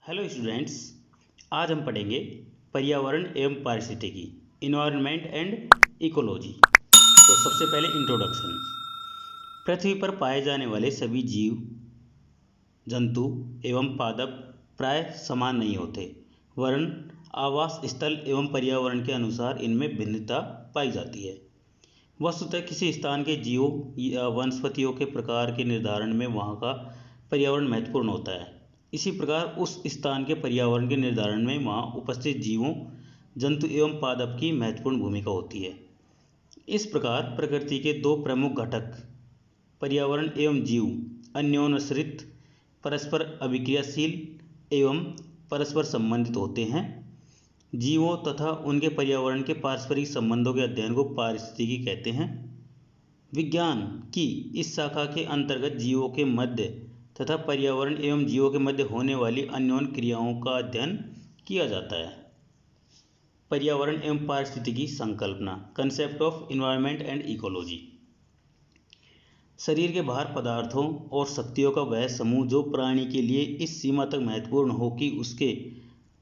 Hello students. आज हम पढ़ेंगे पर्यावरण एवं पारिस्थितिकी, इन्वायरमेंट एंड इकोलॉजी। तो सबसे पहले इंट्रोडक्शन। पृथ्वी पर पाए जाने वाले सभी जीव जंतु एवं पादप प्राय समान नहीं होते, वरन आवास स्थल एवं पर्यावरण के अनुसार इनमें भिन्नता पाई जाती है। वस्तुतः किसी स्थान के जीवों या वनस्पतियों के प्रकार के निर्धारण में वहाँ का पर्यावरण महत्वपूर्ण होता है। इसी प्रकार उस स्थान के पर्यावरण के निर्धारण में वहाँ उपस्थित जीवों जंतु एवं पादप की महत्वपूर्ण भूमिका होती है। इस प्रकार प्रकृति के दो प्रमुख घटक पर्यावरण एवं जीव अन्योन्याश्रित, परस्पर अभिक्रियाशील एवं परस्पर संबंधित होते हैं। जीवों तथा उनके पर्यावरण के पारस्परिक संबंधों के अध्ययन को पारिस्थितिकी कहते हैं। विज्ञान की इस शाखा के अंतर्गत जीवों के मध्य तथा पर्यावरण एवं जीवों के मध्य होने वाली अन्योन्य क्रियाओं का अध्ययन किया जाता है। पर्यावरण एवं पारिस्थितिकी संकल्पना, concept of environment and ecology. शरीर के बाहर पदार्थों और शक्तियों का वह समूह जो प्राणी के लिए इस सीमा तक महत्वपूर्ण हो कि उसके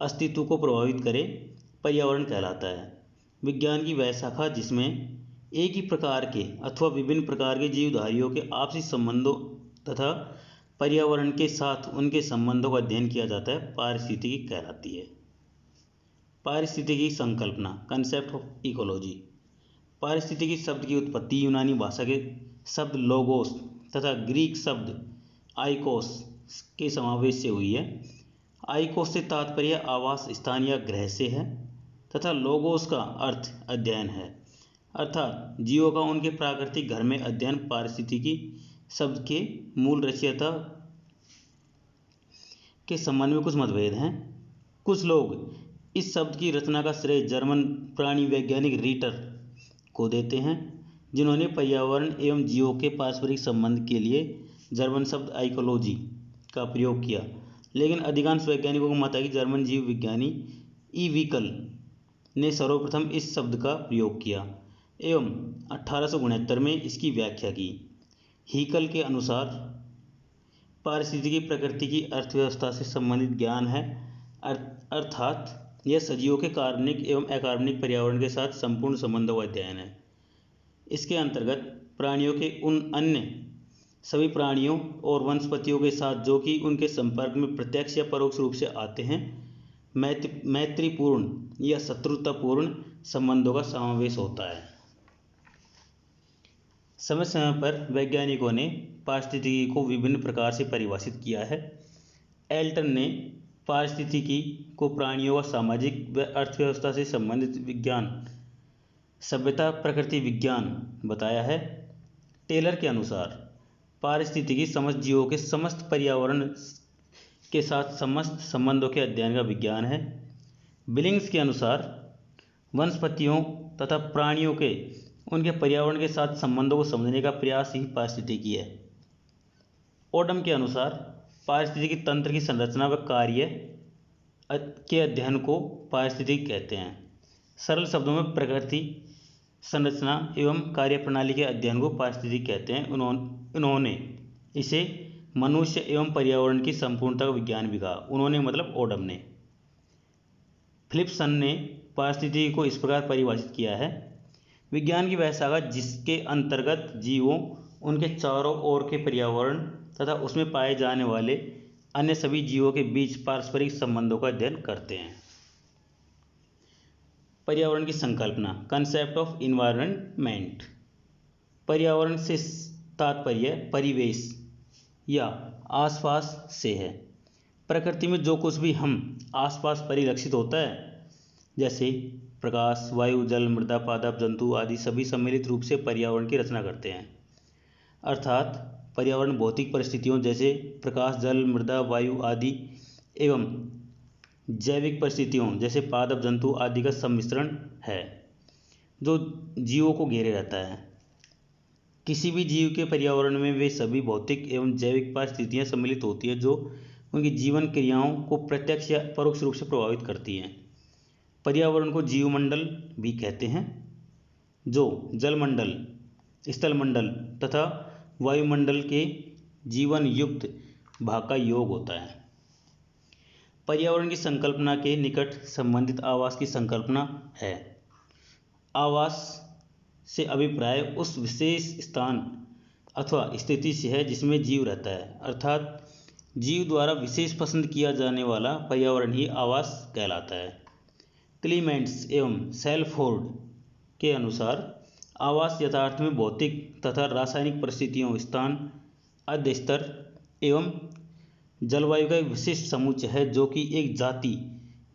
अस्तित्व को प्रभावित करे, पर्यावरण कहलाता है। विज्ञान की वह शाखा जिसमें एक ही प्रकार के अथवा विभिन्न प्रकार के जीवधारियों के आपसी संबंधों तथा पर्यावरण के साथ उनके संबंधों का अध्ययन किया जाता है, पारिस्थितिकी कहलाती है। पारिस्थितिकी संकल्पना, कंसेप्ट ऑफ इकोलॉजी। पारिस्थितिकी शब्द की उत्पत्ति यूनानी भाषा के शब्द लोगोस तथा ग्रीक शब्द आइकोस के समावेश से हुई है। आइकोस से तात्पर्य आवास स्थान या ग्रह से है तथा लोगोस का अर्थ अध्ययन है, अर्थात जीवों का उनके प्राकृतिक घर में अध्ययन। पारिस्थितिकी शब्द के मूल रचयिता के संबंध में कुछ मतभेद हैं। कुछ लोग इस शब्द की रचना का श्रेय जर्मन प्राणी वैज्ञानिक रीटर को देते हैं, जिन्होंने पर्यावरण एवं जीवों के पारस्परिक संबंध के लिए जर्मन शब्द आइकोलॉजी का प्रयोग किया। लेकिन अधिकांश वैज्ञानिकों का मत है कि जर्मन जीव विज्ञानी ई वीकल ने सर्वप्रथम इस शब्द का प्रयोग किया एवं 1869 में इसकी व्याख्या की। हीकल के अनुसार पारिस्थितिकी प्रकृति की अर्थव्यवस्था से संबंधित ज्ञान है, अर्थात यह सजीवों के कार्बनिक एवं अकार्बनिक पर्यावरण के साथ संपूर्ण संबंधों का अध्ययन है। इसके अंतर्गत प्राणियों के उन अन्य सभी प्राणियों और वनस्पतियों के साथ जो कि उनके संपर्क में प्रत्यक्ष या परोक्ष रूप से आते हैं, मैत्रीपूर्ण या शत्रुतापूर्ण संबंधों का समावेश होता है। समय समय पर वैज्ञानिकों ने पारिस्थितिकी को विभिन्न प्रकार से परिभाषित किया है। एल्टन ने पारिस्थितिकी को प्राणियों का सामाजिक व अर्थव्यवस्था से संबंधित विज्ञान, सभ्यता प्रकृति विज्ञान बताया है। टेलर के अनुसार पारिस्थितिकी समस्त जीवों के समस्त पर्यावरण के साथ समस्त संबंधों के अध्ययन का विज्ञान है। बिलिंग्स के अनुसार वनस्पतियों तथा प्राणियों के उनके पर्यावरण के साथ संबंधों को समझने का प्रयास ही पारिस्थितिकी है। ओडम के अनुसार पारिस्थितिकी तंत्र की संरचना व कार्य के अध्ययन को पारिस्थितिकी कहते हैं। सरल शब्दों में प्रकृति, संरचना एवं कार्यप्रणाली के अध्ययन को पारिस्थितिकी कहते हैं। उन्होंने इसे मनुष्य एवं पर्यावरण की संपूर्णता का विज्ञान भी कहा। उन्होंने मतलब ओडम ने। फिलिप्सन ने पारिस्थितिकी को इस प्रकार परिभाषित किया है: विज्ञान की वह शाखा जिसके अंतर्गत जीवों, उनके चारों ओर के पर्यावरण तथा उसमें पाए जाने वाले अन्य सभी जीवों के बीच पारस्परिक संबंधों का अध्ययन करते हैं। पर्यावरण की संकल्पना, कंसेप्ट ऑफ इन्वायरमेंट। पर्यावरण से तात्पर्य परिवेश या आसपास से है। प्रकृति में जो कुछ भी हम आसपास परिलक्षित होता है, जैसे प्रकाश, वायु, जल, मृदा, पादप, जंतु आदि सभी सम्मिलित रूप से पर्यावरण की रचना करते हैं। अर्थात पर्यावरण भौतिक परिस्थितियों जैसे प्रकाश, जल, मृदा, वायु आदि एवं जैविक परिस्थितियों जैसे पादप, जंतु आदि का सम्मिश्रण है जो जीवों को घेरे रहता है। किसी भी जीव के पर्यावरण में वे सभी भौतिक एवं जैविक परिस्थितियां सम्मिलित होती हैं जो उनकी जीवन क्रियाओं को प्रत्यक्ष या परोक्ष रूप से प्रभावित करती हैं। पर्यावरण को जीवमंडल भी कहते हैं, जो जलमंडल, स्थलमंडल तथा वायुमंडल के जीवन युक्त भाग का योग होता है। पर्यावरण की संकल्पना के निकट संबंधित आवास की संकल्पना है। आवास से अभिप्राय उस विशेष स्थान अथवा स्थिति से है जिसमें जीव रहता है, अर्थात जीव द्वारा विशेष पसंद किया जाने वाला पर्यावरण ही आवास कहलाता है। क्लीमेंट्स एवं सेल्फोर्ड के अनुसार आवास यथार्थ में भौतिक तथा रासायनिक परिस्थितियों, स्थान, आद्य स्तर एवं जलवायु का एक विशिष्ट समुच्चय है जो कि एक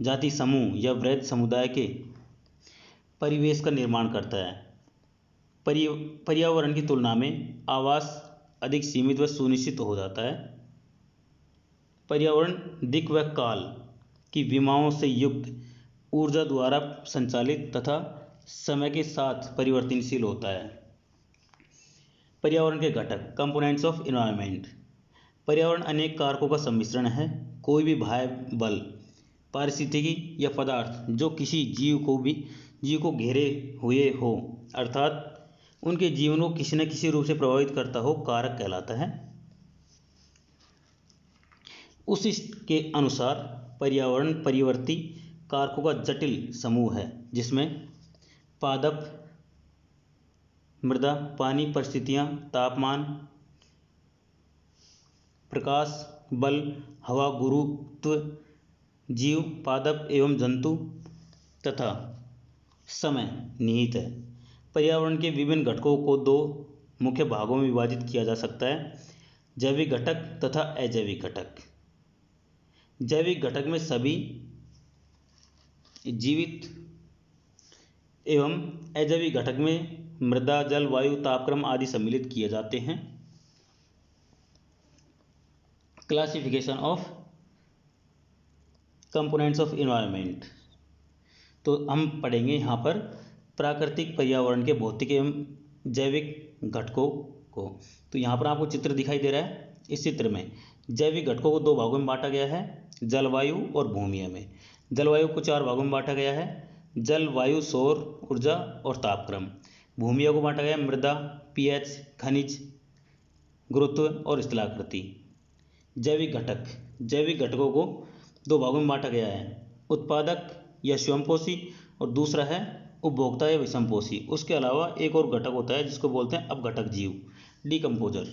जाति समूह या वृहद समुदाय के परिवेश का निर्माण करता है। पर्यावरण की तुलना में आवास अधिक सीमित व सुनिश्चित हो जाता है। पर्यावरण दिक् व काल की विमाओं से युक्त, ऊर्जा द्वारा संचालित तथा समय के साथ परिवर्तनशील होता है। पर्यावरण के घटक, कंपोनेंट्स ऑफ एनवायरनमेंट। पर्यावरण अनेक कारकों का सम्मिश्रण है। कोई भी बाह्य बल, पारिस्थितिकी या पदार्थ जो किसी जीव को घेरे हुए हो, अर्थात उनके जीवन को किसी न किसी रूप से प्रभावित करता हो, कारक कहलाता है। उसके अनुसार पर्यावरण परिवर्ती कारकों का जटिल समूह है जिसमें पादप, मृदा, पानी, परिस्थितियां, तापमान, प्रकाश, बल, हवा, गुरुत्व, जीव, पादप एवं जंतु तथा समय निहित है। पर्यावरण के विभिन्न घटकों को दो मुख्य भागों में विभाजित किया जा सकता है, जैविक घटक तथा अजैविक घटक। जैविक घटक में सभी जीवित एवं अजैविक घटक में मृदा, जल, वायु, तापक्रम आदि सम्मिलित किए जाते हैं। Classification of components of environment. तो हम पढ़ेंगे यहाँ पर प्राकृतिक पर्यावरण के भौतिक एवं जैविक घटकों को। तो यहाँ पर आपको चित्र दिखाई दे रहा है। इस चित्र में जैविक घटकों को दो भागों में बांटा गया है, जलवायु और भूमि में। जलवायु को चार भागों में बांटा गया है, जल, वायु, सौर ऊर्जा और तापक्रम। भूमियों को बांटा गया है, मृदा, पीएच, खनिज, गुरुत्व और स्थलाकृति। जैविक घटकों को दो भागों में बांटा गया है, उत्पादक या स्वयंपोषी और दूसरा है उपभोक्ता या विषमपोषी। उसके अलावा एक और घटक होता है जिसको बोलते हैं अपघटक जीव, डिकम्पोजर।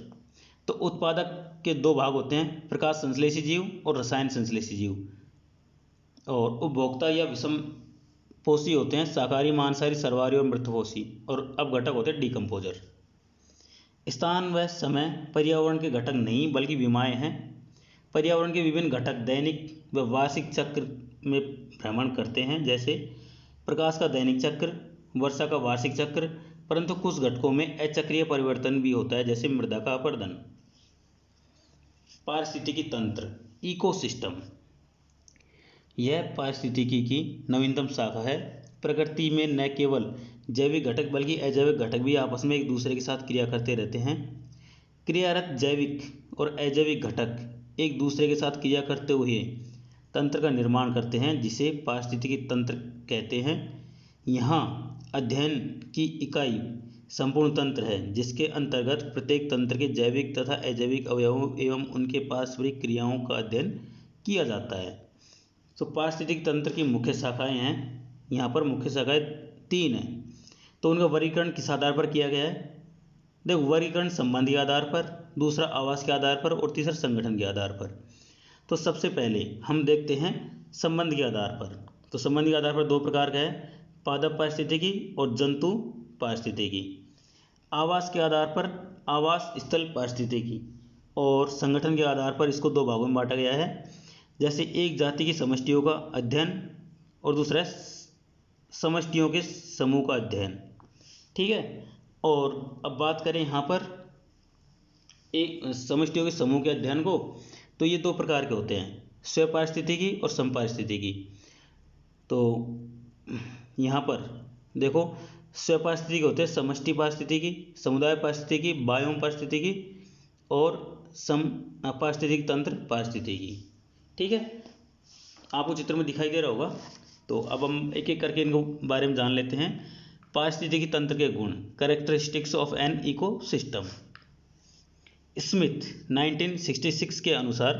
तो उत्पादक के दो भाग होते हैं, प्रकाश संश्लेषी जीव और रसायन संश्लेषी जीव। और उपभोक्ता या विषमपोषी होते हैं शाकाहारी, मांसाहारी, सर्वहारी और मृतपोषी। और अपघटक होते हैं डिकम्पोजर। स्थान व समय पर्यावरण के घटक नहीं बल्कि विमाएँ हैं। पर्यावरण के विभिन्न घटक दैनिक व वार्षिक चक्र में भ्रमण करते हैं, जैसे प्रकाश का दैनिक चक्र, वर्षा का वार्षिक चक्र। परंतु कुछ घटकों में अचक्रीय परिवर्तन भी होता है, जैसे मृदा का अपर्दन। पारिस्थितिकी तंत्र, इकोसिस्टम। यह पारिस्थितिकी की नवीनतम शाखा है। प्रकृति में न केवल जैविक घटक बल्कि अजैविक घटक भी आपस में एक दूसरे के साथ क्रिया करते रहते हैं। क्रियारत जैविक और अजैविक घटक एक दूसरे के साथ क्रिया करते हुए तंत्र का निर्माण करते हैं, जिसे पारिस्थितिकी तंत्र कहते हैं। यहाँ अध्ययन की इकाई संपूर्ण तंत्र है, जिसके अंतर्गत प्रत्येक तंत्र के जैविक तथा अजैविक अवयवों एवं उनके पारस्परिक क्रियाओं का अध्ययन किया जाता है। तो पारिस्थितिक तंत्र की मुख्य शाखाएं हैं। यहाँ पर मुख्य शाखाएं 3 हैं। तो उनका वर्गीकरण किस आधार पर किया गया है? देखो, वर्गीकरण संबंध के आधार पर, दूसरा आवास के आधार पर और तीसरा संगठन के आधार पर। तो सबसे पहले हम देखते हैं संबंध के आधार पर। तो संबंध के आधार पर दो प्रकार का है, पादप पारिस्थितिकी और जंतु पारिस्थितिकी। आवास के आधार पर आवास स्थल पारिस्थितिकी और संगठन के आधार पर इसको दो भागों में बांटा गया है, जैसे एक जाति की समष्टियों का अध्ययन और दूसरा समष्टियों के समूह का अध्ययन। ठीक है। और अब बात करें यहाँ पर एक समष्टियों के समूह के अध्ययन को, तो ये दो प्रकार के होते हैं, स्वपारिस्थितिकी और समपारिस्थितिकी। तो यहाँ पर देखो, स्वपारिस्थितिकी होते हैं समष्टि पारिस्थितिकी, समुदाय पारिस्थितिकी, बायोम पारिस्थितिकी और पारिस्थितिक तंत्र पारिस्थितिकी। ठीक है, आपको चित्र में दिखाई दे रहा होगा। तो अब हम एक एक करके इनको बारे में जान लेते हैं। पारिस्थितिकी तंत्र के गुण, characteristics of an ecosystem. Smith 1966 के अनुसार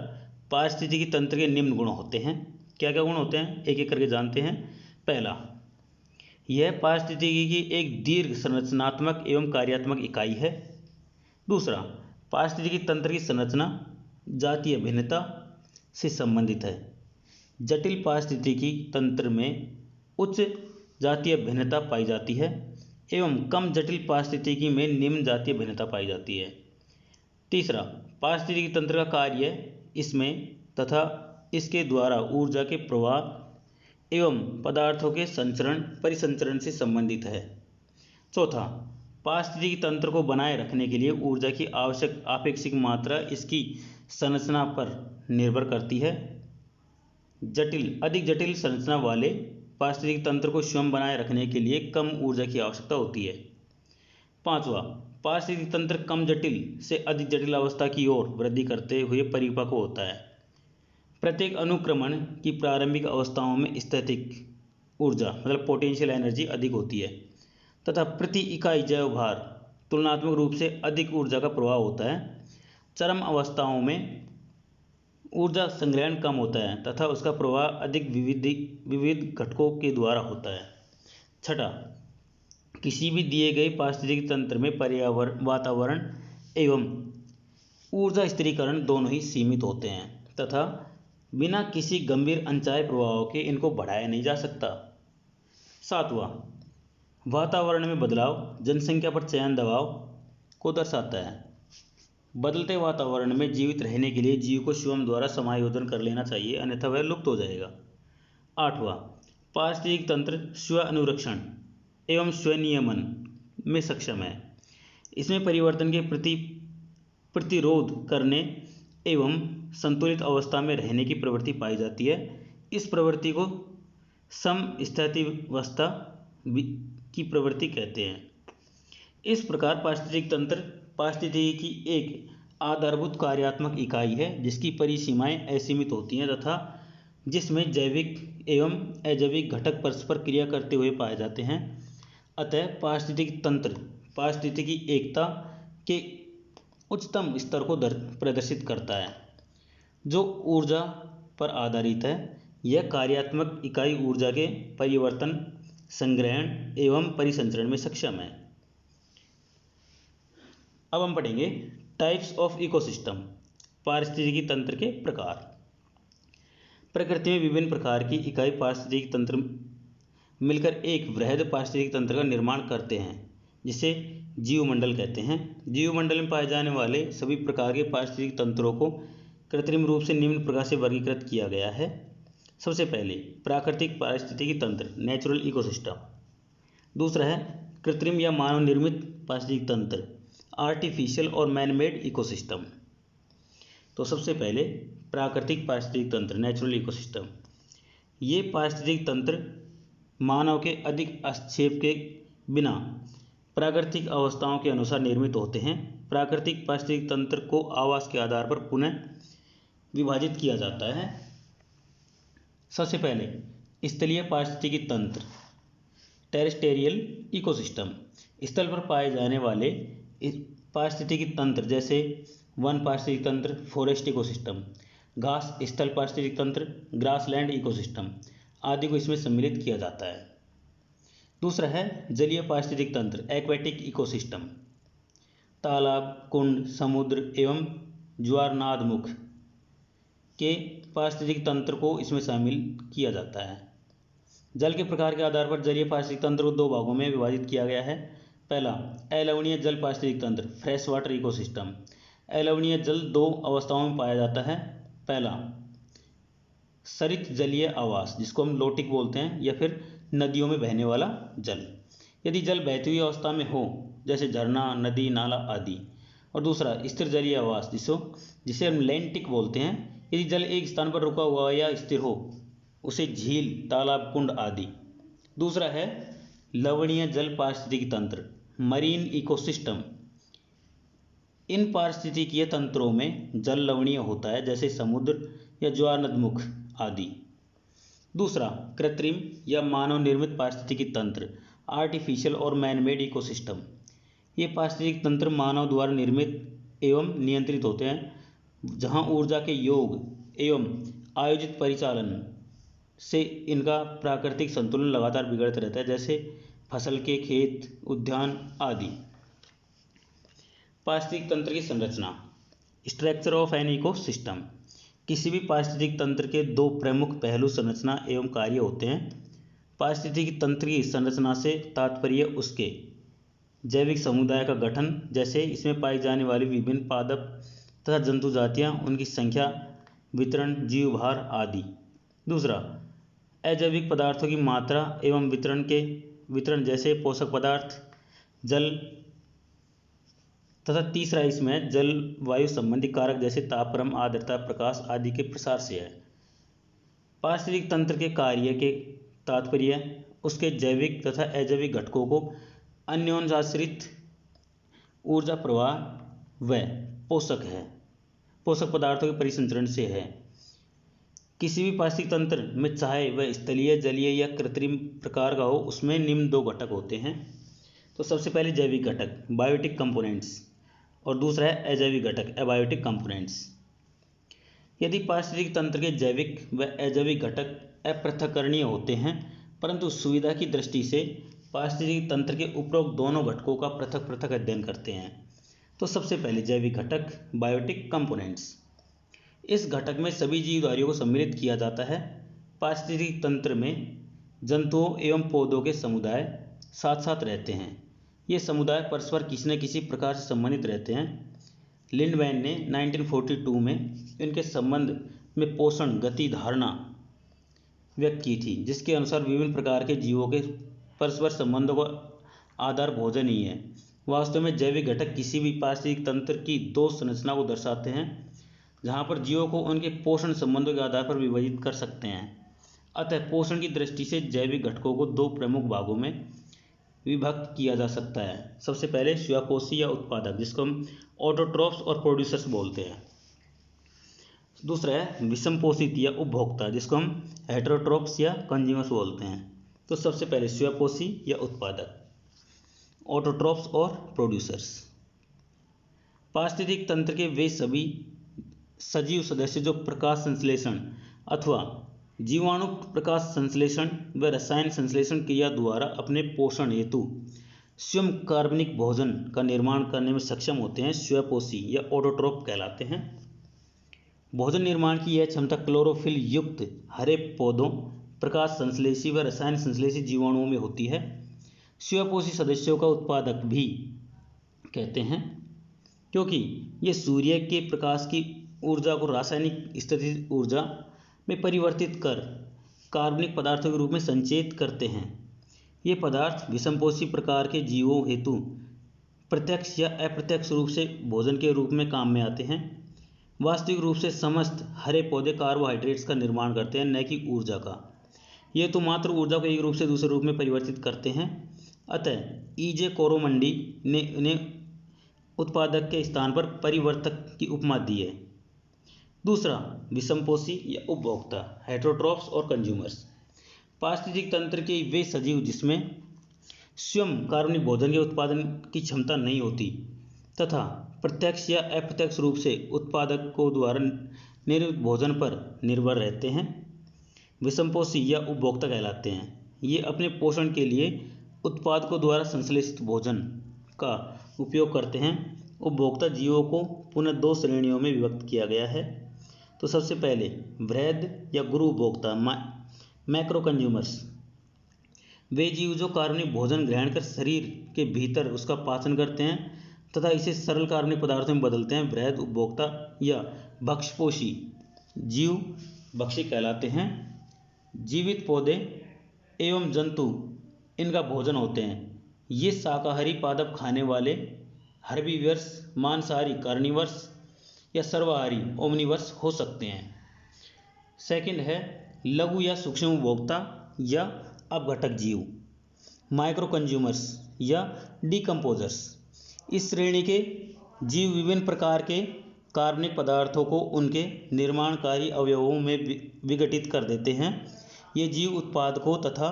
पारिस्थितिकी तंत्र के निम्न गुण होते हैं। क्या क्या गुण होते हैं एक एक करके जानते हैं। पहला, यह पारिस्थितिकी की एक दीर्घ संरचनात्मक एवं कार्यात्मक इकाई है। दूसरा, पारिस्थितिकी तंत्र की संरचना जातीय भिन्नता से संबंधित है। जटिल पारिस्थितिकी तंत्र में उच्च जातीय भिन्नता पाई जाती है एवं कम जटिल पारिस्थितिकी में निम्न जातीय भिन्नता पाई जाती है। तीसरा, पारिस्थितिकी तंत्र का कार्य इसमें तथा इसके द्वारा ऊर्जा के प्रवाह एवं पदार्थों के संचरण परिसंचरण से संबंधित है। चौथा, पारिस्थितिकी तंत्र को बनाए रखने के लिए ऊर्जा की आवश्यक आपेक्षिक मात्रा इसकी संरचना पर निर्भर करती है। अधिक जटिल संरचना वाले पारिस्थितिकी तंत्र को स्वयं बनाए रखने के लिए कम ऊर्जा की आवश्यकता होती है। पांचवा, पारिस्थितिकी तंत्र कम जटिल से अधिक जटिल अवस्था की ओर वृद्धि करते हुए परिपक्व होता है। प्रत्येक अनुक्रमण की प्रारंभिक अवस्थाओं में स्थैतिक ऊर्जा मतलब पोटेंशियल एनर्जी अधिक होती है तथा प्रति इकाई जैव भार तुलनात्मक रूप से अधिक ऊर्जा का प्रवाह होता है। चरम अवस्थाओं में ऊर्जा संग्रहण कम होता है तथा उसका प्रवाह अधिक विविध घटकों के द्वारा होता है। छठा, किसी भी दिए गए पारिस्थितिकी तंत्र में वातावरण एवं ऊर्जा स्थिरीकरण दोनों ही सीमित होते हैं तथा बिना किसी गंभीर अनचाहे प्रभावों के इनको बढ़ाया नहीं जा सकता। सातवां, वातावरण में बदलाव जनसंख्या पर चयन दबाव को दर्शाता है। बदलते वातावरण में जीवित रहने के लिए जीव को स्वयं द्वारा समायोजन कर लेना चाहिए, अन्यथा वह लुप्त हो जाएगा। आठवां, पारिस्थितिकी तंत्र स्व अनुरक्षण एवं स्वनियमन में सक्षम है। इसमें परिवर्तन के प्रति प्रतिरोध करने एवं संतुलित अवस्था में रहने की प्रवृत्ति पाई जाती है। इस प्रवृत्ति को समस्थितावस्था की प्रवृत्ति कहते हैं। इस प्रकार पारिस्थितिकी तंत्र पारिस्थितिकी की एक आधारभूत कार्यात्मक इकाई है जिसकी परिसीमाएं असीमित होती हैं तथा जिसमें जैविक एवं अजैविक घटक परस्पर क्रिया करते हुए पाए जाते हैं। अतः पारिस्थितिकी तंत्र पारिस्थितिकी एकता के उच्चतम स्तर को प्रदर्शित करता है जो ऊर्जा पर आधारित है। यह कार्यात्मक इकाई ऊर्जा के परिवर्तन संग्रहण एवं परिसंचरण में सक्षम है। अब हम पढ़ेंगे टाइप्स ऑफ इकोसिस्टम, पारिस्थितिकी तंत्र के प्रकार। प्रकृति में विभिन्न प्रकार की इकाई पारिस्थितिकी तंत्र मिलकर एक वृहद पारिस्थितिकी तंत्र का निर्माण करते हैं जिसे जीवमंडल कहते हैं। जीवमंडल में पाए जाने वाले सभी प्रकार के पारिस्थितिकी तंत्रों को कृत्रिम रूप से निम्न प्रकार से वर्गीकृत किया गया है। सबसे पहले प्राकृतिक पारिस्थितिकी तंत्र नेचुरल इकोसिस्टम। दूसरा है कृत्रिम या मानव निर्मित पारिस्थितिकी तंत्र आर्टिफिशियल और मैनमेड इकोसिस्टम। तो सबसे पहले प्राकृतिक पारिस्थितिकी तंत्र नेचुरल इकोसिस्टम। ये पारिस्थितिकी तंत्र मानव के अधिक हस्तक्षेप के बिना प्राकृतिक अवस्थाओं के अनुसार निर्मित होते हैं। प्राकृतिक पारिस्थितिकी तंत्र को आवास के आधार पर पुनः विभाजित किया जाता है। सबसे पहले स्थलीय पारिस्थितिकी तंत्र टेरेस्टेरियल इकोसिस्टम। स्थल पर पाए जाने वाले पारिस्थितिकी तंत्र जैसे वन पारिस्थितिकी तंत्र फॉरेस्ट इकोसिस्टम, घास स्थल पारिस्थितिकी तंत्र ग्रासलैंड इकोसिस्टम आदि को इसमें सम्मिलित किया जाता है। दूसरा है जलीय पारिस्थितिकी तंत्र एक्वेटिक इकोसिस्टम। तालाब, कुंड, समुद्र एवं ज्वारनादमुख के पारिस्थितिकी तंत्र को इसमें शामिल किया जाता है। जल के प्रकार के आधार पर जलीय पारिस्थितिकी तंत्र को दो भागों में विभाजित किया गया है। पहला अलवणीय जल पारिस्थितिकी तंत्र फ्रेश वाटर इकोसिस्टम। अलवणीय जल दो अवस्थाओं में पाया जाता है। पहला सरित जलीय आवास जिसको हम लोटिक बोलते हैं या फिर नदियों में बहने वाला जल, यदि जल बहती हुई अवस्था में हो जैसे झरना, नदी, नाला आदि। और दूसरा स्थिर जलीय आवास जिसे हम लैंटिक बोलते हैं, यदि जल एक स्थान पर रुका हुआ या स्थिर हो उसे झील, तालाब, कुंड आदि। दूसरा है लवणीय जल पारिस्थितिकी तंत्र मरीन इकोसिस्टम। इन पारिस्थितिकीय तंत्रों में जल लवणीय होता है जैसे समुद्र या ज्वारनदमुख आदि। दूसरा कृत्रिम या मानव निर्मित पारिस्थितिकी तंत्र आर्टिफिशियल और मैनमेड इकोसिस्टम। ये पारिस्थितिकी तंत्र मानव द्वारा निर्मित एवं नियंत्रित होते हैं जहाँ ऊर्जा के योग एवं आयोजित परिचालन से इनका प्राकृतिक संतुलन लगातार बिगड़ता रहता है, जैसे फसल के खेत, उद्यान आदि। पारिस्थितिक तंत्र की संरचना, स्ट्रक्चर ऑफ एन इकोसिस्टम। किसी भी पारिस्थितिक तंत्र के दो प्रमुख पहलू संरचना एवं कार्य होते हैं। पारिस्थितिक तंत्र की संरचना से तात्पर्य उसके जैविक समुदाय का गठन, जैसे इसमें पाई जाने वाली विभिन्न पादप तथा जंतु जातियाँ, उनकी संख्या, वितरण, जीव भार आदि। दूसरा, अजैविक पदार्थों की मात्रा एवं वितरण जैसे पोषक पदार्थ, जल, तथा तीसरा इसमें जलवायु संबंधी कारक जैसे तापक्रम, आर्द्रता, प्रकाश आदि के प्रसार से है। पारिस्थितिक तंत्र के कार्य के तात्पर्य उसके जैविक तथा अजैविक घटकों को अन्योन्याश्रित ऊर्जा प्रवाह व पोषक पदार्थों के परिसंचरण से है। किसी भी पारिस्थितिक तंत्र में चाहे वह स्थलीय, जलीय या कृत्रिम प्रकार का हो, उसमें निम्न दो घटक होते हैं। तो सबसे पहले जैविक घटक बायोटिक कंपोनेंट्स और दूसरा है अजैविक घटक एबायोटिक कंपोनेंट्स। यदि पारिस्थितिक तंत्र के जैविक व अजैविक घटक अपृथक्करणीय होते हैं, परंतु सुविधा की दृष्टि से पारिस्थितिक तंत्र के उपरोक्त दोनों घटकों का पृथक पृथक अध्ययन करते हैं। तो सबसे पहले जैविक घटक बायोटिक कंपोनेंट्स। इस घटक में सभी जीवधारियों को सम्मिलित किया जाता है। पारिस्थितिक तंत्र में जंतुओं एवं पौधों के समुदाय साथ साथ रहते हैं। ये समुदाय परस्पर किसी न किसी प्रकार से संबंधित रहते हैं। लिंडमैन ने 1942 में इनके संबंध में पोषण गति धारणा व्यक्त की थी, जिसके अनुसार विभिन्न प्रकार के जीवों के परस्पर संबंधों का आधार भोजन ही है। वास्तव में जैविक घटक किसी भी पारिस्थितिक तंत्र की दो संरचना को दर्शाते हैं, जहाँ पर जीवों को उनके पोषण संबंधों के आधार पर विभाजित कर सकते हैं। अतः पोषण की दृष्टि से जैविक घटकों को दो प्रमुख भागों में विभक्त किया जा सकता है। सबसे पहले स्वपोषी या उत्पादक, जिसको हम ऑटोट्रॉफ्स और प्रोड्यूसर्स बोलते हैं। दूसरा है विषमपोषित या उपभोक्ता, जिसको हम हेटेरोट्रॉफ्स या कंज्यूमर्स बोलते हैं। तो सबसे पहले स्वपोषी या उत्पादक, ऑटोट्रॉफ्स और प्रोड्यूसर्स। पारिस्थितिक तंत्र के वे सभी सजीव सदस्य जो प्रकाश संश्लेषण अथवा जीवाणु प्रकाश संश्लेषण व रसायन संश्लेषण क्रिया द्वारा अपने पोषण हेतु स्वयं कार्बनिक भोजन का निर्माण करने में सक्षम होते हैं, स्वपोषी या ऑटोट्रॉफ कहलाते हैं। भोजन निर्माण की यह क्षमता क्लोरोफिल युक्त हरे पौधों, प्रकाश संश्लेषी व रसायन संश्लेषी जीवाणुओं में होती है। स्वपोषी सदस्यों का उत्पादक भी कहते हैं, क्योंकि ये सूर्य के प्रकाश की ऊर्जा को रासायनिक स्थितिज ऊर्जा में परिवर्तित कर कार्बनिक पदार्थों के रूप में संचेत करते हैं। ये पदार्थ विषमपोषी प्रकार के जीवों हेतु प्रत्यक्ष या अप्रत्यक्ष रूप से भोजन के रूप में काम में आते हैं। वास्तविक रूप से समस्त हरे पौधे कार्बोहाइड्रेट्स का निर्माण करते हैं, न कि ऊर्जा का। ये तो मात्र ऊर्जा को एक रूप से दूसरे रूप में परिवर्तित करते हैं। अतः ईजे कोरोमंडी ने इन्हें उत्पादक के स्थान पर परिवर्तक की उपमा दी है। दूसरा, विषमपोषी या उपभोक्ता, हेटेरोट्रॉफ्स और कंज्यूमर्स। पारिस्थितिक तंत्र के वे सजीव जिसमें स्वयं कार्बनिक भोजन के उत्पादन की क्षमता नहीं होती तथा प्रत्यक्ष या अप्रत्यक्ष रूप से उत्पादकों द्वारा निर्मित भोजन पर निर्भर रहते हैं, विषमपोषी या उपभोक्ता कहलाते हैं। ये अपने पोषण के लिए उत्पादकों द्वारा संश्लेषित भोजन का उपयोग करते हैं। उपभोक्ता जीवों को पुनः दो श्रेणियों में विभक्त किया गया है। तो सबसे पहले वृहद या गुरु उपभोक्ता, मैक्रो कंज्यूमर्स। वे जीव जो कार्बनिक भोजन ग्रहण कर शरीर के भीतर उसका पाचन करते हैं तथा इसे सरल कार्बनिक पदार्थों में बदलते हैं, वृहद उपभोक्ता या भक्षपोषी जीव भक्षी कहलाते हैं। जीवित पौधे एवं जंतु इनका भोजन होते हैं। ये शाकाहारी पादप खाने वाले हर्बीवर्स, मांसाहारी कार्निवर्स या सर्वाहारी ओमनिवर्स हो सकते हैं। सेकंड है लघु या सूक्ष्म उपभोक्ता या अपघटक जीव, माइक्रो कंज्यूमर्स या डिकम्पोजर्स। इस श्रेणी के जीव विभिन्न प्रकार के कार्बनिक पदार्थों को उनके निर्माणकारी अवयवों में विघटित कर देते हैं। ये जीव उत्पादकों तथा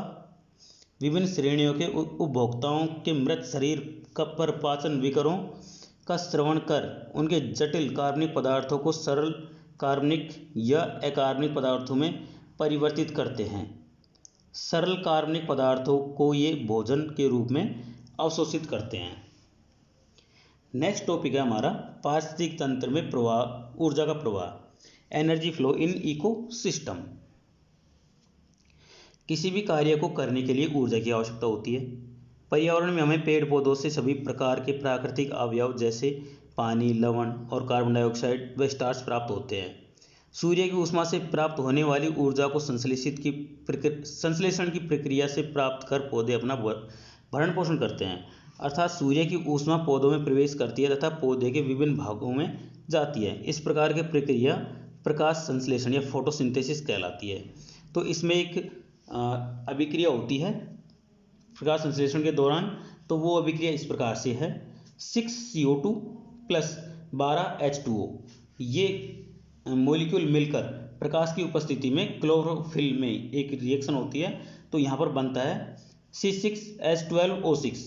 विभिन्न श्रेणियों के उपभोक्ताओं के मृत शरीर पर पाचन विकारों का श्रवण कर उनके जटिल कार्बनिक पदार्थों को सरल कार्बनिक या अकार्बनिक पदार्थों में परिवर्तित करते हैं। सरल कार्बनिक पदार्थों को ये भोजन के रूप में अवशोषित करते हैं। नेक्स्ट टॉपिक है हमारा पारिस्थितिक तंत्र में प्रवाह, ऊर्जा का प्रवाह, एनर्जी फ्लो इन इकोसिस्टम। किसी भी कार्य को करने के लिए ऊर्जा की आवश्यकता होती है। पर्यावरण में हमें पेड़ पौधों से सभी प्रकार के प्राकृतिक अवयव जैसे पानी, लवण और कार्बन डाइऑक्साइड व स्टार्च प्राप्त होते हैं। सूर्य की ऊष्मा से प्राप्त होने वाली ऊर्जा को संश्लेषण की प्रक्रिया से प्राप्त कर पौधे अपना भरण पोषण करते हैं। अर्थात सूर्य की ऊष्मा पौधों में प्रवेश करती है तथा पौधे के विभिन्न भागों में जाती है। इस प्रकार की प्रक्रिया प्रकाश संश्लेषण या फोटोसिंथेसिस कहलाती है। तो इसमें एक अभिक्रिया होती है प्रकाश संश्लेषण के दौरान। तो वो अभिक्रिया इस प्रकार से है, 6CO2 प्लस 12H2O। ये मॉलिक्यूल मिलकर प्रकाश की उपस्थिति में क्लोरोफिल में एक रिएक्शन होती है। तो यहाँ पर बनता है C6H12O6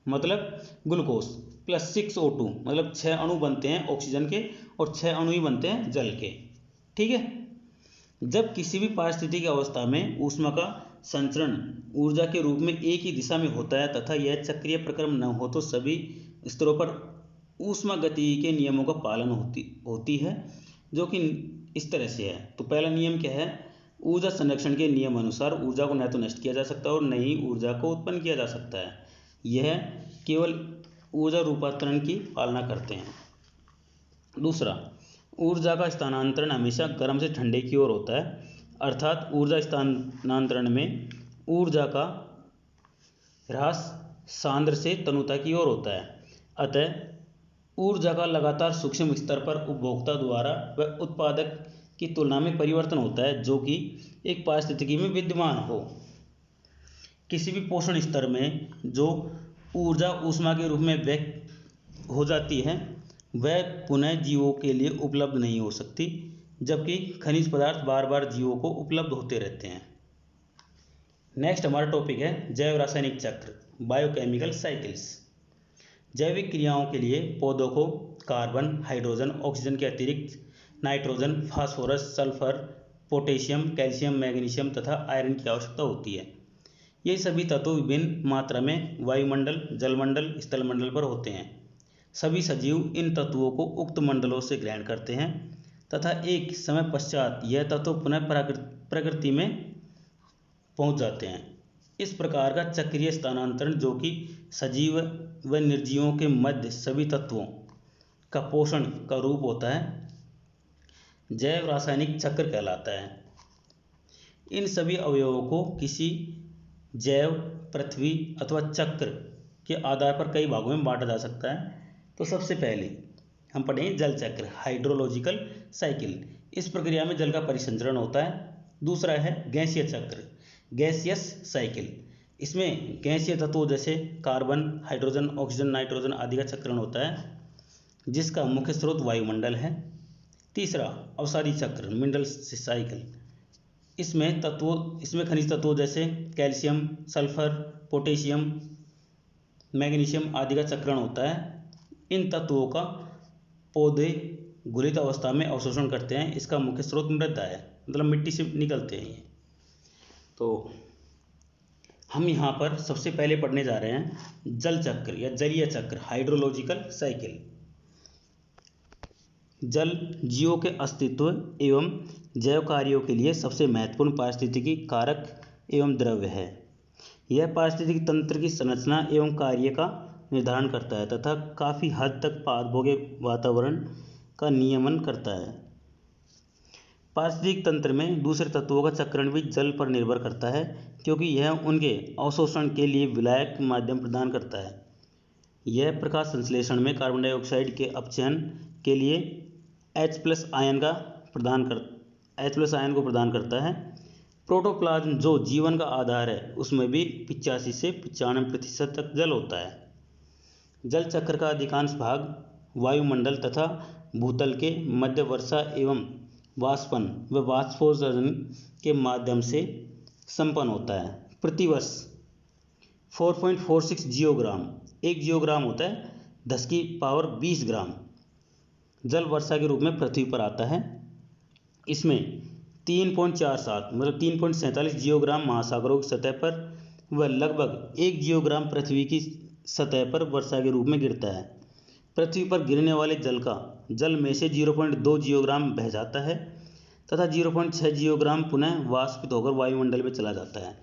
मतलब ग्लूकोज, प्लस 6O2 मतलब 6 अणु बनते हैं ऑक्सीजन के और 6 अणु ही बनते हैं जल के। ठीक है। जब किसी भी पारिस्थितिक अवस्था में ऊष्मा का संचरण ऊर्जा के रूप में एक ही दिशा में होता है तथा यह चक्रीय प्रक्रम न हो तो सभी स्तरों पर ऊष्मा गतिकी के नियमों का पालन होती है, जो कि इस तरह से है। तो पहला नियम क्या है, ऊर्जा संरक्षण के नियम अनुसार ऊर्जा को न तो नष्ट किया जा सकता और न ही ऊर्जा को उत्पन्न किया जा सकता है। यह केवल ऊर्जा रूपांतरण की पालना करते हैं। दूसरा, ऊर्जा का स्थानांतरण हमेशा गर्म से ठंडे की ओर होता है। अर्थात ऊर्जा स्थानांतरण में ऊर्जा का ह्रास सांद्र से तनुता की ओर होता है। अतः ऊर्जा का लगातार सूक्ष्म स्तर पर उपभोक्ता द्वारा व उत्पादक की तुलना में परिवर्तन होता है, जो कि एक पारिस्थितिकी में विद्यमान हो। किसी भी पोषण स्तर में जो ऊर्जा ऊष्मा के रूप में व्यक्त हो जाती है वह पुनः जीवों के लिए उपलब्ध नहीं हो सकती, जबकि खनिज पदार्थ बार बार जीवों को उपलब्ध होते रहते हैं। नेक्स्ट हमारा टॉपिक है जैव रासायनिक चक्र, बायोकेमिकल साइकिल्स। जैविक क्रियाओं के लिए पौधों को कार्बन, हाइड्रोजन, ऑक्सीजन के अतिरिक्त nitrogen, phosphorus, sulphur, potassium, calcium, magnesium तथा आयरन की आवश्यकता होती है। ये सभी तत्व विभिन्न मात्रा में वायुमंडल, जलमंडल, स्थलमंडल पर होते हैं। सभी सजीव इन तत्वों को उक्त मंडलों से ग्रहण करते हैं तथा एक समय पश्चात यह तत्व पुनः प्रकृति में पहुंच जाते हैं। इस प्रकार का चक्रीय स्थानांतरण, जो कि सजीव व निर्जीवों के मध्य सभी तत्वों का पोषण का रूप होता है, जैव रासायनिक चक्र कहलाता है। इन सभी अवयवों को किसी जैव, पृथ्वी अथवा चक्र के आधार पर कई भागों में बांटा जा सकता है। तो सबसे पहले हम पढ़ेंगे जल चक्र, हाइड्रोलॉजिकल साइकिल। इस प्रक्रिया में जल का परिसंचरण होता है। दूसरा है गैसीय चक्र, गैसियस साइकिल। इसमें गैसीय तत्वों जैसे कार्बन, हाइड्रोजन, ऑक्सीजन, नाइट्रोजन आदि का चक्रण होता है, जिसका मुख्य स्रोत वायुमंडल है। तीसरा अवसादी चक्र, मिनरल साइकिल। इसमें खनिज तत्वों जैसे कैल्शियम, सल्फर, पोटेशियम, मैग्नीशियम आदि का चक्रण होता है। इन तत्वों का पौधे घुलित अवस्था में अवशोषण करते हैं। इसका मुख्य स्रोत मृदा है, मतलब मिट्टी से निकलते हैं ये। तो हम यहाँ पर सबसे पहले पढ़ने जा रहे हैं जल चक्र या जलीय चक्र, हाइड्रोलॉजिकल साइकिल। जल जीवों के अस्तित्व एवं जैव कार्यों के लिए सबसे महत्वपूर्ण पारिस्थितिकी कारक एवं द्रव्य है। यह पारिस्थितिकी तंत्र की संरचना एवं कार्य का निर्धारण करता है तथा काफ़ी हद तक पादभोग्य वातावरण का नियमन करता है। पारिस्थितिक तंत्र में दूसरे तत्वों का चक्रण भी जल पर निर्भर करता है, क्योंकि यह उनके अवशोषण के लिए विलायक माध्यम प्रदान करता है। यह प्रकाश संश्लेषण में कार्बन डाइऑक्साइड के अपचयन के लिए H+ आयन को प्रदान करता है। प्रोटोप्लाज्म, जो जीवन का आधार है, उसमें भी 85 से 95% तक जल होता है। जल चक्र का अधिकांश भाग वायुमंडल तथा भूतल के मध्य वर्षा एवं वाष्पन व वाष्पोत्सर्जन के माध्यम से संपन्न होता है। प्रतिवर्ष 4.46 जियोग्राम, 1 जियोग्राम होता है 10⁻20 ग्राम, जल वर्षा के रूप में पृथ्वी पर आता है। इसमें 3.47 मतलब 3.47 जियोग्राम महासागरों की सतह पर व लगभग 1 जियोग्राम पृथ्वी की सतह पर वर्षा के रूप में गिरता है। पृथ्वी पर गिरने वाले जल में से 0.2 जियोग्राम बह जाता है तथा 0.6 जियोग्राम पुनः वाष्पित होकर वायुमंडल में चला जाता है।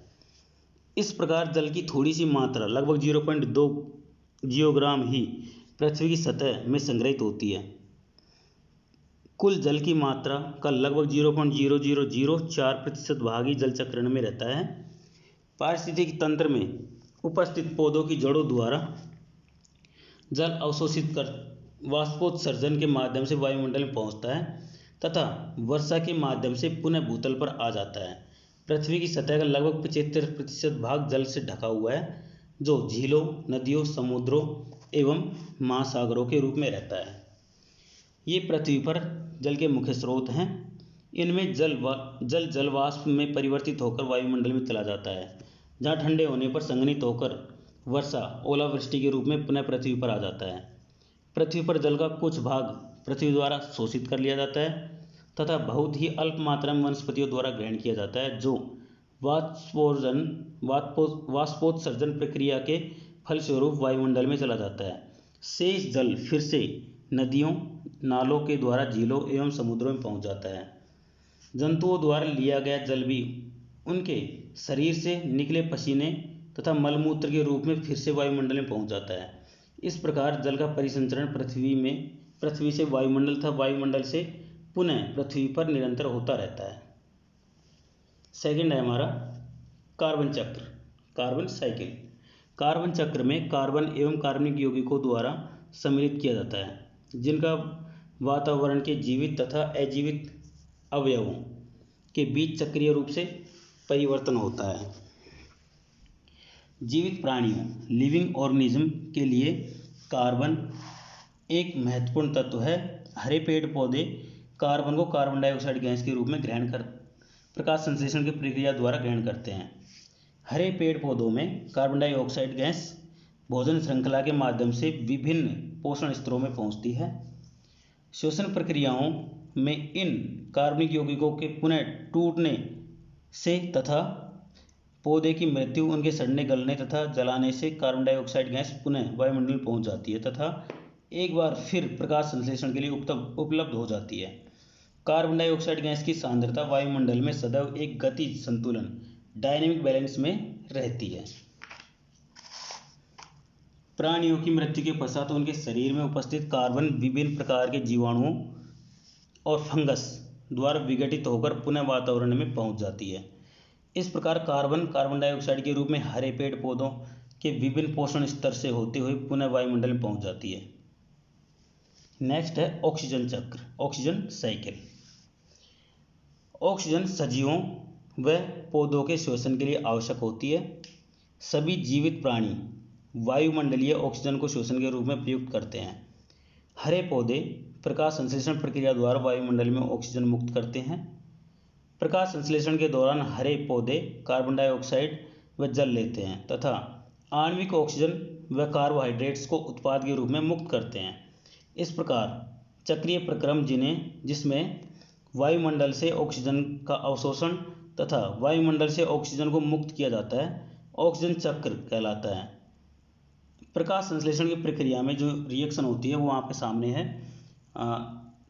इस प्रकार जल की थोड़ी सी मात्रा लगभग 0.2 जियोग्राम ही पृथ्वी की सतह में संग्रहित होती है। कुल जल की मात्रा का लगभग 0.0004% भाग ही जल चक्रण में रहता है। पारिस्थितिकी तंत्र में उपस्थित पौधों की जड़ों द्वारा जल अवशोषित कर वाष्पोत्सर्जन के माध्यम से वायुमंडल में पहुंचता है तथा वर्षा के माध्यम से पुनः भूतल पर आ जाता है। पृथ्वी की सतह का लगभग 75% भाग जल से ढका हुआ है, जो झीलों, नदियों, समुद्रों एवं महासागरों के रूप में रहता है। ये पृथ्वी पर जल के मुख्य स्रोत हैं। इनमें जल वाष्प में परिवर्तित होकर वायुमंडल में चला जाता है, जहाँ ठंडे होने पर संघनित होकर वर्षा ओलावृष्टि के रूप में पुनः पृथ्वी पर आ जाता है। पृथ्वी पर जल का कुछ भाग पृथ्वी द्वारा शोषित कर लिया जाता है तथा बहुत ही अल्प मात्रा में वनस्पतियों द्वारा ग्रहण किया जाता है, जो वाष्पोत्सर्जन प्रक्रिया के फलस्वरूप वायुमंडल में चला जाता है। शेष जल फिर से नदियों, नालों के द्वारा झीलों एवं समुद्रों में पहुंच जाता है। जंतुओं द्वारा लिया गया जल भी उनके शरीर से निकले पसीने तथा मलमूत्र के रूप में फिर से वायुमंडल में पहुंच जाता है। इस प्रकार जल का परिसंचरण पृथ्वी से वायुमंडल तथा वायुमंडल से पुनः पृथ्वी पर निरंतर होता रहता है। सेकंड है हमारा कार्बन चक्र, कार्बन साइकिल। कार्बन चक्र में कार्बन एवं कार्बनिक यौगिकों द्वारा सम्मिलित किया जाता है, जिनका वातावरण के जीवित तथा अजीवित अवयवों के बीच चक्रीय रूप से परिवर्तन होता है। जीवित प्राणियों, लिविंग ऑर्गेनिज्म के लिए कार्बन एक महत्वपूर्ण तत्व है। हरे पेड़ पौधे कार्बन को कार्बन डाइऑक्साइड गैस के रूप में ग्रहण कर प्रकाश संश्लेषण की प्रक्रिया द्वारा ग्रहण करते हैं। हरे पेड़ पौधों में कार्बन डाइऑक्साइड गैस भोजन श्रृंखला के माध्यम से विभिन्न पोषण स्तरों में पहुंचती है। श्वसन प्रक्रियाओं में इन कार्बनिक यौगिकों के पुनः टूटने से तथा पौधे की मृत्यु, उनके सड़ने, गलने तथा जलाने से कार्बन डाइऑक्साइड गैस पुनः वायुमंडल में पहुंच जाती है तथा एक बार फिर प्रकाश संश्लेषण के लिए उपलब्ध हो जाती है। कार्बन डाइऑक्साइड गैस की सांद्रता वायुमंडल में सदैव एक गतिज संतुलन, डायनेमिक बैलेंस में रहती है। प्राणियों की मृत्यु के पश्चात उनके शरीर में उपस्थित कार्बन विभिन्न प्रकार के जीवाणुओं और फंगस द्वारा विघटित होकर पुनः वातावरण में पहुंच जाती है। इस प्रकार कार्बन डाइऑक्साइड के रूप में हरे पेड़ पौधों के विभिन्न पोषण स्तर से होते हुए पुनः वायुमंडल में पहुंच जाती है। नेक्स्ट है ऑक्सीजन चक्र, ऑक्सीजन साइकिल। ऑक्सीजन सजीवों व पौधों के श्वसन के लिए आवश्यक होती है। सभी जीवित प्राणी वायुमंडलीय ऑक्सीजन को श्वसन के रूप में प्रयुक्त करते हैं। हरे पौधे प्रकाश संश्लेषण प्रक्रिया द्वारा वायुमंडल में ऑक्सीजन मुक्त करते हैं। प्रकाश संश्लेषण के दौरान हरे पौधे कार्बन डाइऑक्साइड व जल लेते हैं तथा आणविक ऑक्सीजन व कार्बोहाइड्रेट्स को उत्पाद के रूप में मुक्त करते हैं। इस प्रकार चक्रीय प्रक्रम जिसमें वायुमंडल से ऑक्सीजन का अवशोषण तथा वायुमंडल से ऑक्सीजन को मुक्त किया जाता है, ऑक्सीजन चक्र कहलाता है। प्रकाश संश्लेषण की प्रक्रिया में जो रिएक्शन होती है वो आपके सामने है।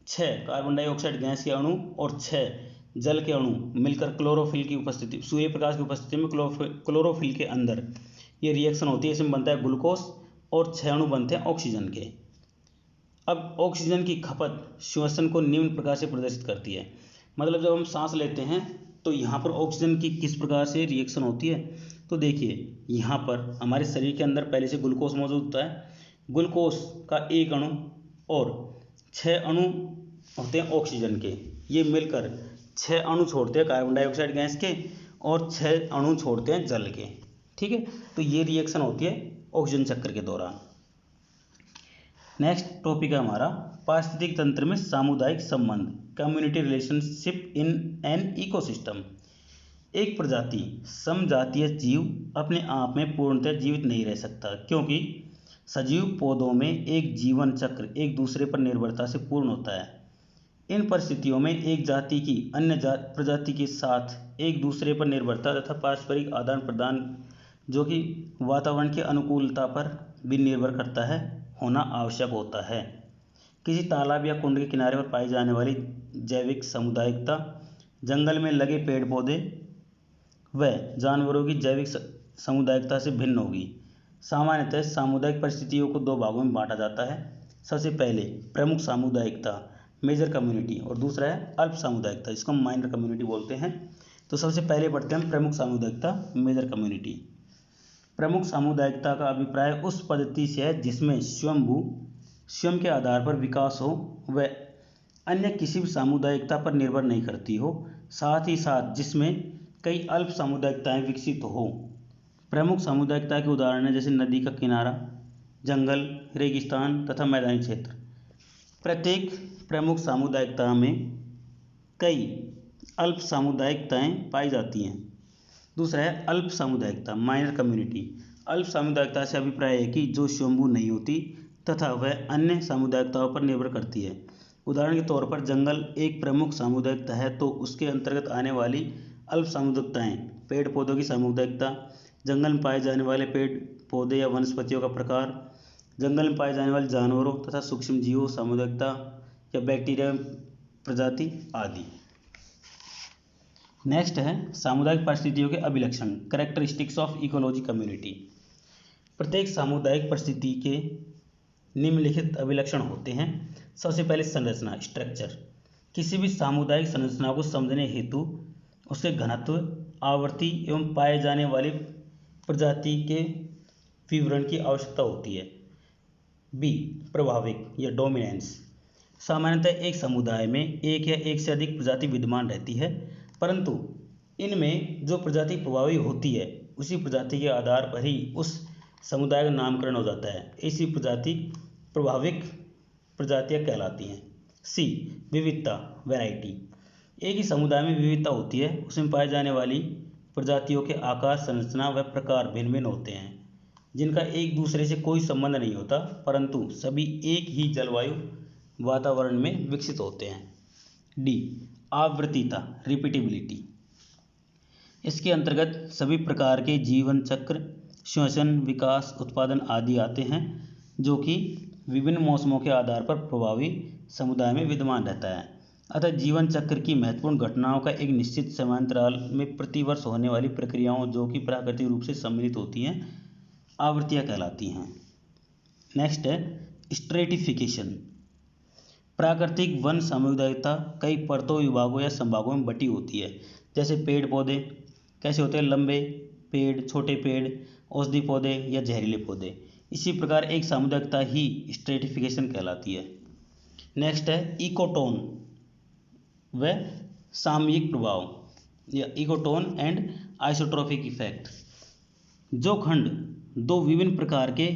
6 कार्बन डाइऑक्साइड गैस के अणु और 6 जल के अणु मिलकर क्लोरोफिल की उपस्थिति, सूर्य प्रकाश की उपस्थिति में क्लोरोफिल के अंदर ये रिएक्शन होती है। इसमें बनता है ग्लूकोज और 6 अणु बनते हैं ऑक्सीजन के। अब ऑक्सीजन की खपत श्वसन को निम्न प्रकार से प्रदर्शित करती है। मतलब जब हम सांस लेते हैं तो यहाँ पर ऑक्सीजन की किस प्रकार से रिएक्शन होती है, तो देखिए यहाँ पर हमारे शरीर के अंदर पहले से ग्लूकोज मौजूद होता है। ग्लूकोज का एक अणु और 6 अणु होते हैं ऑक्सीजन के, ये मिलकर 6 अणु छोड़ते हैं कार्बन डाइऑक्साइड गैस के और 6 अणु छोड़ते हैं जल के। ठीक है, तो ये रिएक्शन होती है ऑक्सीजन चक्र के दौरान। नेक्स्ट टॉपिक है हमारा पारिस्थितिक तंत्र में सामुदायिक संबंध, community relationship in an ecosystem. एक प्रजाति समजातीय जीव अपने आप में पूर्णतः जीवित नहीं रह सकता, क्योंकि सजीव पौधों में एक जीवन चक्र एक दूसरे पर निर्भरता से पूर्ण होता है। इन परिस्थितियों में एक जाति की अन्य प्रजाति के साथ एक दूसरे पर निर्भरता तथा पारस्परिक आदान प्रदान, जो कि वातावरण की अनुकूलता पर भी निर्भर करता है, होना आवश्यक होता है। किसी तालाब या कुंड के किनारे पर पाई जाने वाली जैविक सामुदायिकता जंगल में लगे पेड़ पौधे व जानवरों की जैविक सामुदायिकता से भिन्न होगी। सामान्यतः सामुदायिक परिस्थितियों को दो भागों में बांटा जाता है। सबसे पहले प्रमुख सामुदायिकता मेजर कम्युनिटी, और दूसरा है अल्प सामुदायिकता, इसको हम माइनर कम्युनिटी बोलते हैं। तो सबसे पहले पढ़ते हैं प्रमुख सामुदायिकता मेजर कम्युनिटी। प्रमुख सामुदायिकता का अभिप्राय उस पद्धति से है जिसमें स्वयं के आधार पर विकास हो व अन्य किसी भी सामुदायिकता पर निर्भर नहीं करती हो, साथ ही साथ जिसमें कई अल्प सामुदायिकताएं विकसित हो। प्रमुख सामुदायिकता के उदाहरण हैं जैसे नदी का किनारा, जंगल, रेगिस्तान तथा मैदानी क्षेत्र। प्रत्येक प्रमुख सामुदायिकता में कई अल्प सामुदायिकताएं पाई जाती हैं। दूसरा है अल्प सामुदायिकता माइनर कम्युनिटी। अल्प सामुदायिकता से अभिप्राय है कि जो स्वयंभू नहीं होती तथा वह अन्य सामुदायिकताओं पर निर्भर करती है। उदाहरण के तौर पर जंगल एक प्रमुख सामुदायिकता है, तो उसके अंतर्गत आने वाली अल्प सामुदायिकताएं पेड़ पौधों की सामुदायिकता, जंगल में पाए जाने वाले पेड़ पौधे या वनस्पतियों का प्रकार, जंगल में पाए जाने वाले जानवरों तथा सूक्ष्म जीवों सामुदायिकता या बैक्टीरिया प्रजाति आदि। नेक्स्ट है सामुदायिक परिस्थितियों के अभिलक्षण कैरेक्टरिस्टिक्स ऑफ इकोलॉजी कम्युनिटी। प्रत्येक सामुदायिक परिस्थिति के निम्नलिखित अभिलक्षण होते हैं। सबसे पहले संरचना स्ट्रक्चर। किसी भी सामुदायिक संरचना को समझने हेतु उसके घनत्व, आवृत्ति एवं पाए जाने वाली प्रजाति के विवरण की आवश्यकता होती है। बी प्रभाविक या डोमिनेंस। सामान्यतः एक समुदाय में एक या एक से अधिक प्रजाति विद्यमान रहती है, परंतु इनमें जो प्रजाति प्रभावी होती है उसी प्रजाति के आधार पर ही उस समुदाय का नामकरण हो जाता है। ऐसी प्रजाति प्रभाविक प्रजातियां कहलाती हैं। सी विविधता वैरायटी। एक ही समुदाय में विविधता होती है, उसमें पाए जाने वाली प्रजातियों के आकार, संरचना व प्रकार भिन्न भिन्न होते हैं, जिनका एक दूसरे से कोई संबंध नहीं होता, परंतु सभी एक ही जलवायु वातावरण में विकसित होते हैं। डी आवृत्तिता रिपीटेबिलिटी। इसके अंतर्गत सभी प्रकार के जीवन चक्र, श्वसन, विकास, उत्पादन आदि आते हैं, जो कि विभिन्न मौसमों के आधार पर प्रभावी समुदाय में विद्यमान रहता है। अतः जीवन चक्र की महत्वपूर्ण घटनाओं का एक निश्चित समयांतराल में प्रतिवर्ष होने वाली प्रक्रियाओं जो कि प्राकृतिक रूप से सम्मिलित होती हैं, आवृत्तियाँ कहलाती हैं। नेक्स्ट है स्ट्रेटिफिकेशन। प्राकृतिक वन सामुदायिकता कई परतों, विभागों या संभागों में बटी होती है। जैसे पेड़ पौधे कैसे होते हैं, लंबे पेड़, छोटे पेड़, औषधि पौधे या जहरीले पौधे। इसी प्रकार एक सामुदायिकता ही स्ट्रेटिफिकेशन कहलाती है। नेक्स्ट है इकोटोन व सामयिक प्रभाव या इकोटोन एंड आइसोट्रोपिक इफेक्ट। जो खंड दो विभिन्न प्रकार के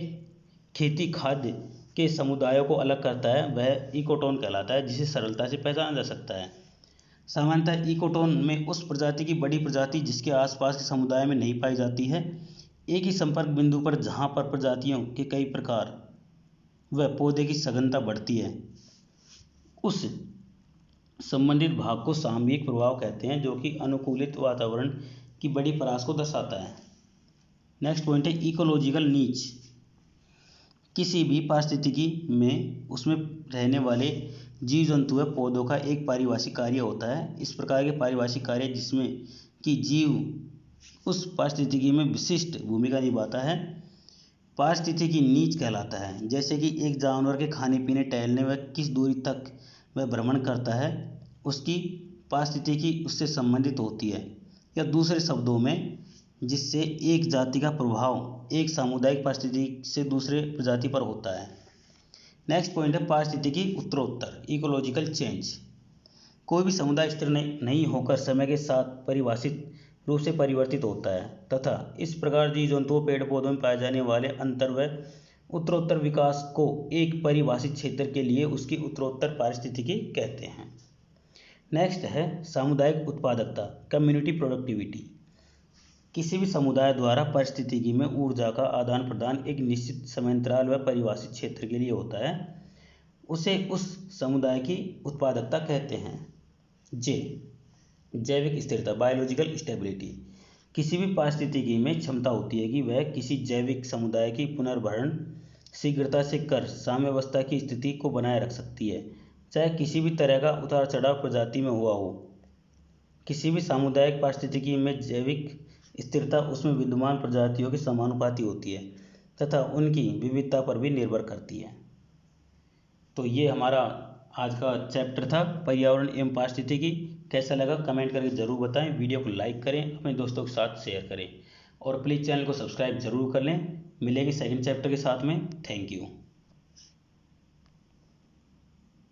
खेती खाद्य के समुदायों को अलग करता है वह इकोटोन कहलाता है, जिसे सरलता से पहचाना जा सकता है। सामान्यतः इकोटोन में उस प्रजाति की बड़ी प्रजाति जिसके आसपास के समुदाय में नहीं पाई जाती है। एक ही संपर्क बिंदु पर जहाँ पर प्रजातियों के कई प्रकार व पौधे की सघनता बढ़ती है, उस संबंधित भाग को सामयिक प्रभाव कहते हैं, जो कि अनुकूलित वातावरण की बड़ी परास को दर्शाता है। नेक्स्ट पॉइंट है इकोलॉजिकल नीच। किसी भी पारिस्थितिकी में उसमें रहने वाले जीव जंतु व पौधों का एक पारिभाषिक कार्य होता है। इस प्रकार के पारिभाषिक कार्य जिसमें कि जीव उस पारिस्थितिकी में विशिष्ट भूमिका निभाता है, पारिस्थितिकी नीच कहलाता है। जैसे कि एक जानवर के खाने पीने, टहलने व किस दूरी तक वह भ्रमण करता है, उसकी पारिस्थितिकी उससे संबंधित होती है। या दूसरे शब्दों में, जिससे एक जाति का प्रभाव एक सामुदायिक परिस्थिति से दूसरे प्रजाति पर होता है। नेक्स्ट पॉइंट है पारिस्थितिकी उत्तरोत्तर इकोलॉजिकल चेंज। कोई भी समुदाय स्थिर नहीं होकर समय के साथ परिभाषित रूप से परिवर्तित होता है तथा इस प्रकार जीव जंतुओं, पेड़ पौधों में पाए जाने वाले अंतर व उत्तरोत्तर विकास को एक परिभाषित क्षेत्र के लिए उसकी उत्तरोत्तर पारिस्थितिकी कहते हैं। नेक्स्ट है सामुदायिक उत्पादकता कम्युनिटी प्रोडक्टिविटी। किसी भी समुदाय द्वारा परिस्थितिकी में ऊर्जा का आदान प्रदान एक निश्चित समयांतराल व परिभाषित क्षेत्र के लिए होता है। उसे उस समुदाय की उत्पादकता कहते हैं। जे, जैविक स्थिरता, बायोलॉजिकल स्टेबिलिटी। किसी भी पारिस्थितिकी में क्षमता होती है कि वह किसी जैविक समुदाय की पुनर्भरण शीघ्रता से कर साम्यावस्था की स्थिति को बनाए रख सकती है, चाहे किसी भी तरह का उतार चढ़ाव प्रजाति में हुआ हो। किसी भी सामुदायिक पारिस्थितिकी में जैविक स्थिरता उसमें विद्यमान प्रजातियों के समानुपाती होती है तथा उनकी विविधता पर भी निर्भर करती है। तो ये हमारा आज का चैप्टर था पर्यावरण एवं पारिस्थितिकी। कैसा लगा कमेंट करके ज़रूर बताएं। वीडियो को लाइक करें, अपने दोस्तों के साथ शेयर करें और प्लीज़ चैनल को सब्सक्राइब जरूर कर लें। मिलेंगे सेकंड चैप्टर के साथ में। Thank you.